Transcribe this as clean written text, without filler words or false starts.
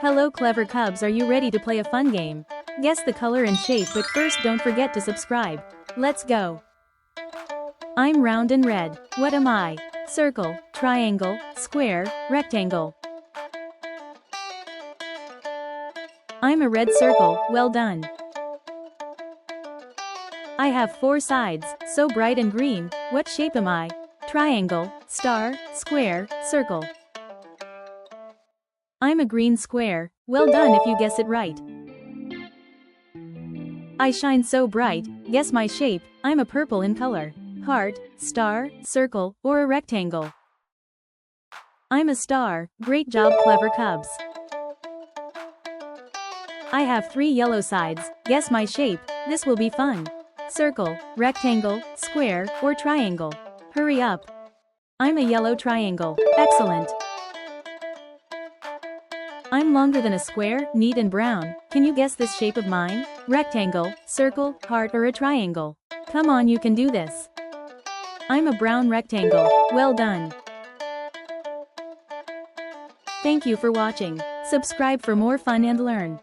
Hello clever cubs, are you ready to play a fun game? Guess the color and shape, but first don't forget to subscribe. Let's go. I'm round and red. What am I? Circle, triangle, square, rectangle. I'm a red circle, well done. I have 4 sides, so bright and green. What shape am I? Triangle, star, square, circle. I'm a green square, well done if you guess it right. I shine so bright, guess my shape, I'm a purple in color. Heart, star, circle, or a rectangle. I'm a star, great job clever cubs. I have 3 yellow sides, guess my shape, this will be fun. Circle, rectangle, square, or triangle. Hurry up. I'm a yellow triangle, excellent. I'm longer than a square, neat and brown. Can you guess this shape of mine? Rectangle, circle, heart, or a triangle? Come on, you can do this. I'm a brown rectangle, well done. Thank you for watching. Subscribe for more fun and learn.